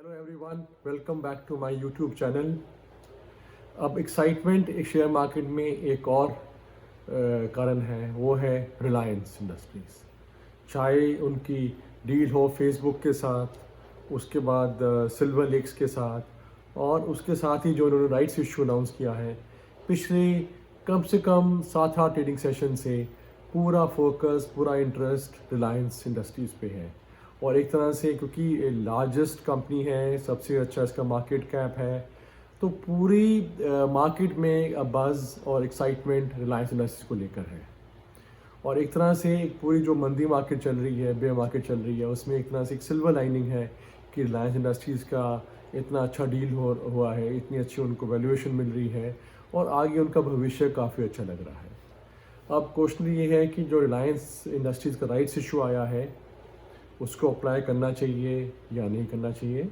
Hello everyone, welcome back to my YouTube channel. अब excitement एक share market में एक और कारण है, वो है रिलायंस इंडस्ट्रीज़। चाहे उनकी डील हो फेसबुक के साथ, उसके बाद सिल्वर लेक्स के साथ, और उसके साथ ही जो उन्होंने राइट्स इशू अनाउंस किया है पिछले कम से कम 7-8 ट्रेडिंग सेशन से, पूरा फोकस, पूरा इंटरेस्ट रिलायंस इंडस्ट्रीज़ पे है। और एक तरह से क्योंकि लार्जेस्ट कंपनी है, सबसे अच्छा इसका मार्केट कैप है, तो पूरी मार्केट में बज़ और एक्साइटमेंट रिलायंस इंडस्ट्रीज को लेकर है। और एक तरह से एक पूरी जो मंदी मार्केट चल रही है, बेयर मार्केट चल रही है, उसमें एक तरह से एक सिल्वर लाइनिंग है कि रिलायंस इंडस्ट्रीज़ का इतना अच्छा डील हुआ है, इतनी अच्छी उनको वैल्यूएशन मिल रही है और आगे उनका भविष्य काफ़ी अच्छा लग रहा है। अब क्वेश्चन ये है कि जो रिलायंस इंडस्ट्रीज़ का राइट्स इशू आया है उसको अप्लाई करना चाहिए या नहीं करना चाहिए।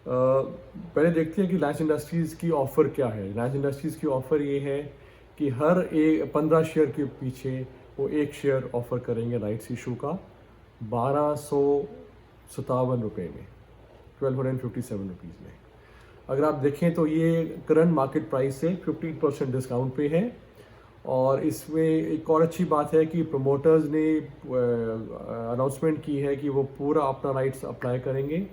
पहले देखते हैं कि रिलायंस इंडस्ट्रीज़ की ऑफ़र क्या है। रिलायंस इंडस्ट्रीज़ की ऑफ़र ये है कि हर 15 शेयर के पीछे वो एक शेयर ऑफ़र करेंगे राइट्स इशू का 1257 रुपये में, 1257 रुपीज़ में। अगर आप देखें तो ये करंट मार्केट प्राइस से 15% डिस्काउंट पे है। और इसमें एक और अच्छी बात है कि प्रमोटर्स ने अनाउंसमेंट की है कि वो पूरा अपना राइट्स अप्लाई करेंगे,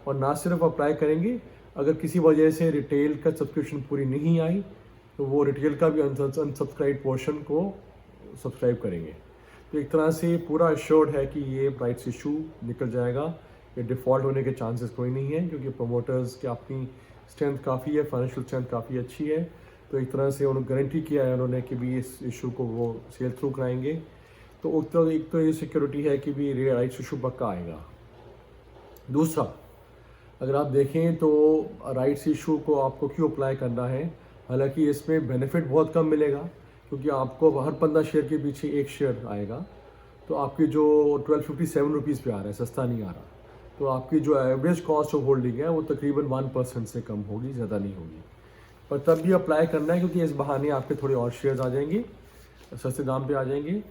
और ना सिर्फ अप्लाई करेंगे, अगर किसी वजह से रिटेल का सब्सक्रिप्शन पूरी नहीं आई तो वो रिटेल का भी अनसब्सक्राइब पोर्शन को सब्सक्राइब करेंगे। तो एक तरह से पूरा एश्योर्ड है कि ये राइट्स इशू निकल जाएगा, ये डिफ़ॉल्ट होने के चांसेस कोई नहीं है, क्योंकि प्रमोटर्स की अपनी स्ट्रेंथ काफ़ी है, फाइनेंशियल स्ट्रेंथ काफ़ी अच्छी है। तो एक तरह से उन्होंने गारंटी किया है उन्होंने कि भी इस इशू को वो सेल थ्रू कराएंगे। तो एक तो ये सिक्योरिटी है कि भी राइट्स इशू पक्का आएगा। दूसरा, अगर आप देखें तो राइट्स इशू को आपको क्यों अप्लाई करना है, हालांकि इसमें बेनिफिट बहुत कम मिलेगा, क्योंकि आपको हर 15 शेयर के पीछे एक शेयर आएगा। तो आपकी जो 1257 रुपीज़ पे आ रहा है, सस्ता नहीं आ रहा, तो आपकी जो एवरेज कॉस्ट ऑफ होल्डिंग है वो तकरीबन 1% से कम होगी, ज़्यादा नहीं होगी। पर तब भी अप्लाई करना है, क्योंकि इस बहाने आपके थोड़े और शेयर्स आ जाएंगे, सस्ते दाम पे आ जाएंगे।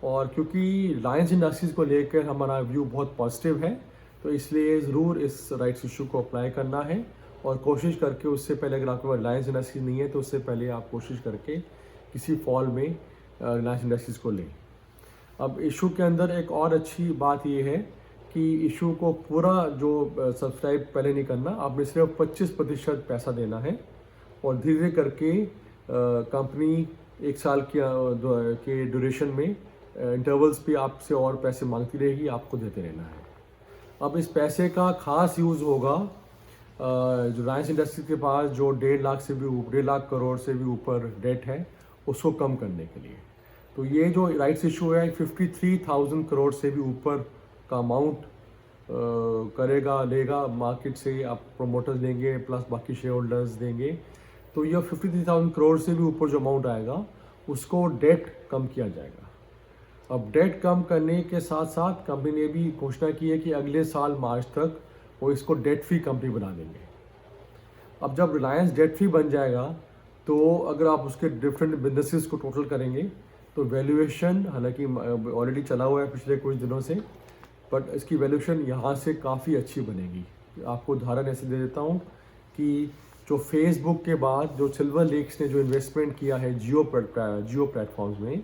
और क्योंकि रिलायंस इंडस्ट्रीज़ को लेकर हमारा व्यू बहुत पॉजिटिव है, तो इसलिए ज़रूर इस राइट्स इशू को अप्लाई करना है। और कोशिश करके उससे पहले, अगर आपके पास रिलायंस इंडस्ट्रीज नहीं है तो उससे पहले आप कोशिश करके किसी फॉल में रिलायंस इंडस्ट्रीज़ को लें। अब इशू के अंदर एक और अच्छी बात ये है कि इशू को पूरा जो सब्सक्राइब पहले नहीं करना, आपने सिर्फ 25% पैसा देना है, और धीरे धीरे करके कंपनी एक साल के ड्यूरेशन में इंटरवल्स पे आपसे और पैसे मांगती रहेगी, आपको देते रहना है। अब इस पैसे का खास यूज़ होगा जो रिलायंस इंडस्ट्रीज के पास जो 1.5 लाख करोड़ से भी ऊपर डेट है, उसको कम करने के लिए। तो ये जो राइट्स इशू है 53,000 करोड़ से भी ऊपर का अमाउंट लेगा मार्केट से, आप प्रमोटर्स देंगे प्लस बाकी शेयर होल्डर्स देंगे। तो यह 53,000 करोड़ से भी ऊपर जो अमाउंट आएगा उसको डेट कम किया जाएगा। अब डेट कम करने के साथ साथ कंपनी ने भी घोषणा की है कि अगले साल मार्च तक वो इसको डेट फ्री कंपनी बना देंगे। अब जब रिलायंस डेट फ्री बन जाएगा तो अगर आप उसके डिफरेंट बिजनेसेस को टोटल करेंगे तो वैल्यूएशन, हालांकि ऑलरेडी चला हुआ है पिछले कुछ दिनों से, बट इसकी वैल्यूएशन यहाँ से काफ़ी अच्छी बनेगी। आपको उदाहरण ऐसे दे देता हूँ कि जो फेसबुक के बाद जो सिल्वर लेक्स ने जो इन्वेस्टमेंट किया है जियो प्लेटफॉर्म्स में,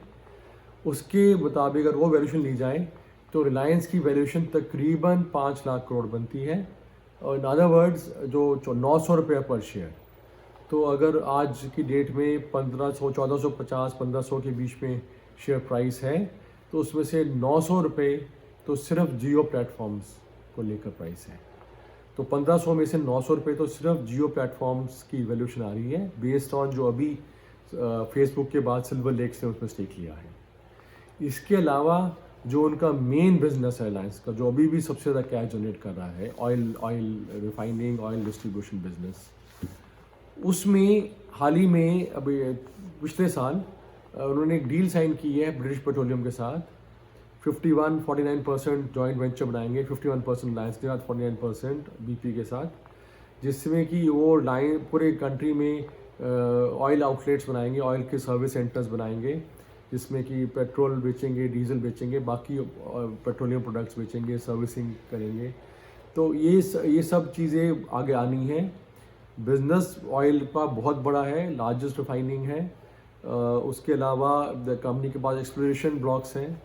उसके मुताबिक अगर वो वैल्यूएशन ली जाए तो रिलायंस की वैल्यूएशन तकरीबन 5 लाख करोड़ बनती है। और इन अदर वर्ड्स जो 900 रुपये पर शेयर, तो अगर आज की डेट में 1500, 1450, 1500 के बीच में शेयर प्राइस है, तो उसमें से 900 रुपये तो सिर्फ जियो प्लेटफॉर्म्स को लेकर प्राइस है। तो 1500 में से 900 रुपये तो सिर्फ जियो प्लेटफॉर्म्स की वैल्यूएशन आ रही है, बेस्ड ऑन जो अभी फेसबुक के बाद सिल्वर लेक्स ने उसमें स्टेक लिया है। इसके अलावा जो उनका मेन बिजनेस है रिलायंस का, जो अभी भी सबसे ज़्यादा कैश जनरेट कर रहा है, oil refining, oil distribution business, उसमें हाल ही में अभी पिछले साल उन्होंने एक डील साइन की है ब्रिटिश पेट्रोलियम के साथ। 49% जॉइंट वेंचर बनाएंगे, 51% रिलायंस के साथ, 49% BP के साथ, जिसमें कि वो पूरे कंट्री में ऑयल आउटलेट्स बनाएंगे, ऑयल के सर्विस सेंटर्स बनाएंगे, जिसमें कि पेट्रोल बेचेंगे, डीजल बेचेंगे, बाकी पेट्रोलियम प्रोडक्ट्स बेचेंगे, सर्विसिंग करेंगे। तो ये सब चीज़ें आगे आनी है। बिजनेस ऑयल का बहुत बड़ा है, लार्जेस्ट रिफाइनिंग है। उसके अलावा कंपनी के पास एक्सप्लोरेशन ब्लॉक्स हैं।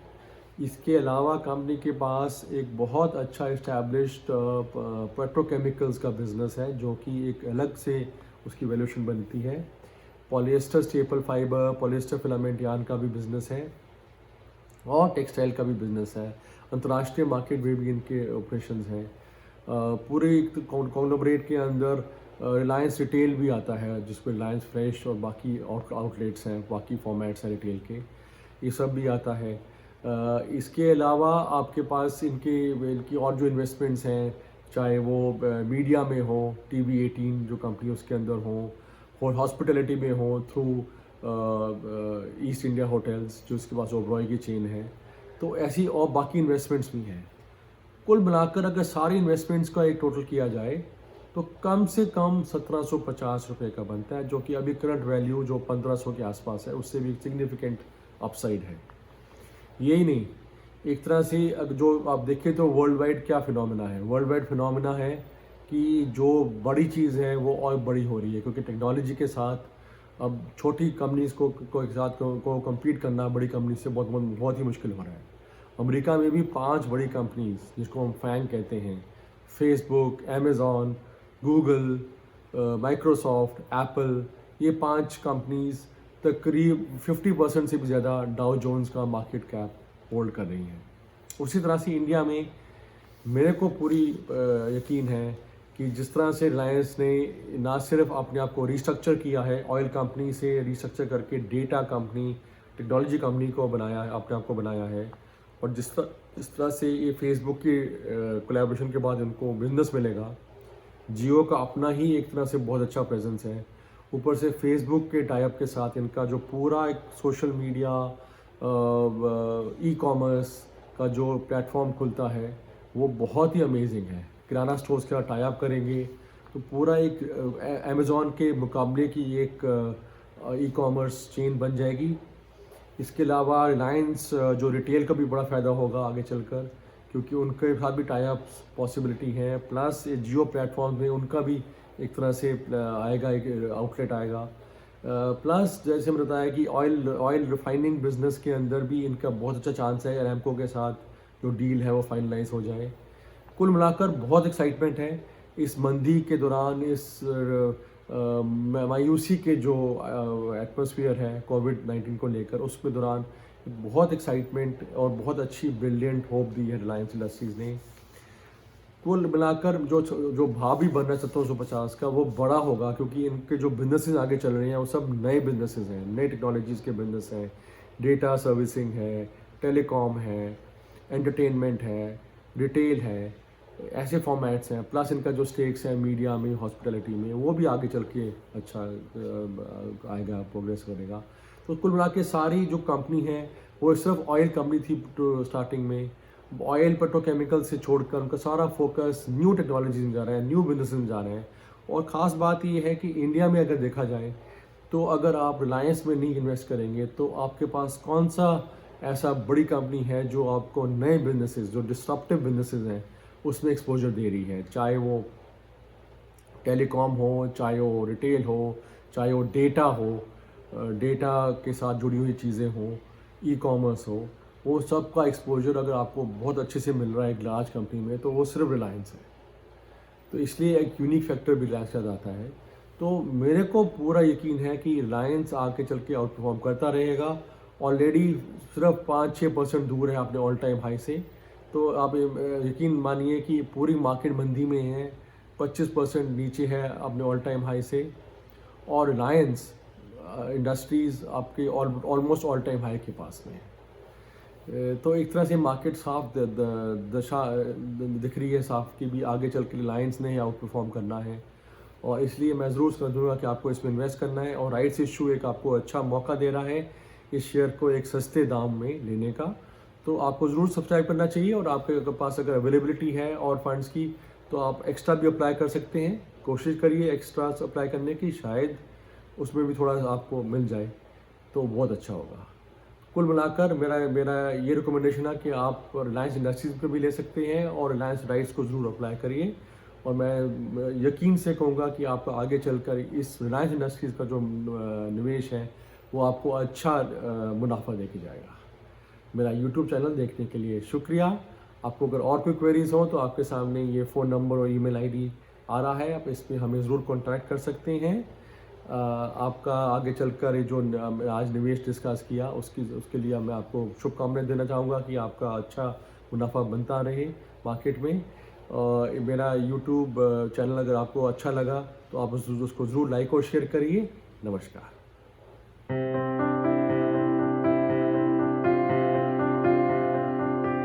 इसके अलावा कंपनी के पास एक बहुत अच्छा इस्टेब्लिश्ड पेट्रोकेमिकल्स का बिज़नेस है, जो कि एक अलग से उसकी वैल्यूएशन बनती है। Polyester staple fibre, polyester filament yarn का भी बिज़नेस है और टेक्सटाइल का भी बिज़नेस है। अंतर्राष्ट्रीय मार्केट में भी इनके ऑपरेशंस हैं। पूरे कॉन्ग्लोमरेट के अंदर रिलायंस रिटेल भी आता है, जिसमें रिलायंस फ्रेश और बाकी आउटलेट्स हैं, बाकी फॉर्मेट्स हैं रिटेल के, ये सब भी आता है। इसके अलावा आपके पास इनकी और जो इन्वेस्टमेंट्स हैं, चाहे वो मीडिया में हो, TV18 जो कंपनी उसके अंदर हो, और हॉस्पिटलिटी में हो थ्रू ईस्ट इंडिया होटल्स जो उसके पास ओबरॉय की चेन है, तो ऐसी और बाकी इन्वेस्टमेंट्स भी हैं। कुल मिलाकर अगर सारी इन्वेस्टमेंट्स का एक टोटल किया जाए तो कम से कम 1750 रुपये का बनता है, जो कि अभी करंट वैल्यू जो 1500 के आसपास है उससे भी सिग्निफिकेंट अपसाइड है। यही नहीं, एक तरह से अगर जो आप देखें तो वर्ल्ड वाइड क्या फिनोमेना है, वर्ल्ड वाइड फिनोमेना है कि जो बड़ी चीज़ है वो और बड़ी हो रही है, क्योंकि टेक्नोलॉजी के साथ अब छोटी कंपनीज़ को एक साथ को कम्पीट करना बड़ी कंपनी से बहुत ही मुश्किल हो रहा है। अमेरिका में भी 5 बड़ी कंपनीज जिसको हम फैंग कहते हैं, Facebook, Amazon, Google, Microsoft, Apple, ये 5 कंपनीज तकरीब 50% से भी ज़्यादा डाउ जोन्स का मार्केट कैप होल्ड कर रही हैं। उसी तरह से इंडिया में मेरे को पूरी यकीन है कि जिस तरह से रिलायंस ने ना सिर्फ अपने आप को रिस्ट्रक्चर किया है, ऑयल कंपनी से रिस्ट्रक्चर करके डेटा कंपनी, टेक्नोलॉजी कंपनी को बनाया है, अपने आप को बनाया है, और जिस तरह से ये फेसबुक की कोलैबोरेशन के बाद इनको बिजनेस मिलेगा, जियो का अपना ही एक तरह से बहुत अच्छा प्रेजेंस है, ऊपर से फेसबुक के टाइप के साथ इनका जो पूरा एक सोशल मीडिया ई-कॉमर्स का जो प्लेटफॉर्म खुलता है वो बहुत ही अमेजिंग है। किराना स्टोर्स के साथ टाइप करेंगे तो पूरा एक अमेज़ॉन के मुकाबले की एक ई-कॉमर्स चेन बन जाएगी। इसके अलावा रिलायंस जो रिटेल का भी बड़ा फ़ायदा होगा आगे चलकर, क्योंकि उनके साथ भी टाई अप पॉसिबिलिटी है, प्लस जियो प्लेटफॉर्म में उनका भी एक तरह से आएगा, एक आउटलेट आएगा। प्लस जैसे मैंने बताया कि ऑयल रिफाइनिंग बिजनेस के अंदर भी इनका बहुत अच्छा चांस है, अरामको के साथ जो डील है वो फाइनलाइज हो जाए। कुल मिलाकर बहुत एक्साइटमेंट है इस मंदी के दौरान, इस मायूसी के जो एटमॉस्फेयर है कोविड-19 को लेकर, उसके दौरान बहुत एक्साइटमेंट और बहुत अच्छी ब्रिलियंट होप दी है रिलायंस इंडस्ट्रीज़ ने। कुल मिलाकर जो भाव भी बन रहा है 1750 का, वो बड़ा होगा, क्योंकि इनके जो बिजनेसेस आगे चल रहे हैं वो सब नए बिजनेसेस हैं, नए टेक्नोलॉजीज़ के बिजनेस हैं, डेटा सर्विसिंग है, टेलीकॉम है, एंटरटेनमेंट है, रिटेल है, ऐसे फॉर्मेट्स हैं, प्लस इनका जो स्टेक्स है मीडिया में, हॉस्पिटलिटी में, वो भी आगे चल के अच्छा आएगा, प्रोग्रेस करेगा। तो कुल मिला के सारी जो कंपनी है वो सिर्फ ऑयल कंपनी थी स्टार्टिंग में, ऑयल पेट्रोकेमिकल से छोड़कर उनका सारा फोकस न्यू टेक्नोलॉजी में जा रहा है, न्यू बिजनेस में जा रहे हैं। और ख़ास बात ये है कि इंडिया में अगर देखा जाए तो अगर आप रिलायंस में नहीं इन्वेस्ट करेंगे तो आपके पास कौन सा ऐसा बड़ी कंपनी है जो आपको नए बिजनेसेस, जो डिस्ट्रप्टिव बिजनेसेस हैं, उसमें एक्सपोजर दे रही है, चाहे वो टेलीकॉम हो, चाहे वो रिटेल हो, चाहे वो डेटा हो, डेटा के साथ जुड़ी हुई चीज़ें हों, ई-कॉमर्स हो, वो सब का एक्सपोजर अगर आपको बहुत अच्छे से मिल रहा है एक लार्ज कंपनी में, तो वो सिर्फ रिलायंस है। तो इसलिए एक यूनिक फैक्टर भी रिलायंस का आता है। तो मेरे को पूरा यकीन है कि रिलायंस आगे चल के आउट परफॉर्म करता रहेगा। ऑलरेडी सिर्फ 5-6% दूर है अपने ऑल टाइम हाई से। तो आप यकीन मानिए कि पूरी मार्केट मंदी में है, 25% नीचे है अपने ऑल टाइम हाई से, और रिलायंस इंडस्ट्रीज़ आपके ऑलमोस्ट ऑल टाइम हाई के पास में है। तो एक तरह से मार्केट साफ दशा दिख रही है साफ कि भी आगे चल के रिलायंस ने आउट परफॉर्म करना है, और इसलिए मैं ज़रूर समझूंगा कि आपको इसमें इन्वेस्ट करना है। और राइट्स इशू एक आपको अच्छा मौका दे रहा है इस शेयर को एक सस्ते दाम में लेने का, तो आपको ज़रूर सब्सक्राइब करना चाहिए। और आपके पास अगर अवेलेबिलिटी है और फंड्स की तो आप एक्स्ट्रा भी अप्लाई कर सकते हैं। कोशिश करिए एक्स्ट्रा अप्लाई करने की, शायद उसमें भी थोड़ा आपको मिल जाए तो बहुत अच्छा होगा। कुल मिलाकर मेरा मेरा ये रिकमेंडेशन है कि आप रिलायंस इंडस्ट्रीज़ पे भी ले सकते हैं और रिलायंस राइट्स को ज़रूर अप्लाई करिए। और मैं यकीन से कहूँगा कि आपको आगे चलकर इस रिलायंस इंडस्ट्रीज़ का जो निवेश है वो आपको अच्छा मुनाफा देके जाएगा। मेरा यूट्यूब चैनल देखने के लिए शुक्रिया। आपको अगर और कोई क्वेरीज हो तो आपके सामने ये फ़ोन नंबर और ईमेल आईडी आ रहा है, आप इस पे हमें ज़रूर कॉन्टैक्ट कर सकते हैं। आपका आगे चलकर ये जो आज निवेश डिस्कस किया उसके लिए मैं आपको शुभकामनाएं देना चाहूँगा कि आपका अच्छा मुनाफा बनता रहे मार्केट में। मेरा यूट्यूब चैनल अगर आपको अच्छा लगा तो आप उसको ज़रूर लाइक और शेयर करिए। नमस्कार।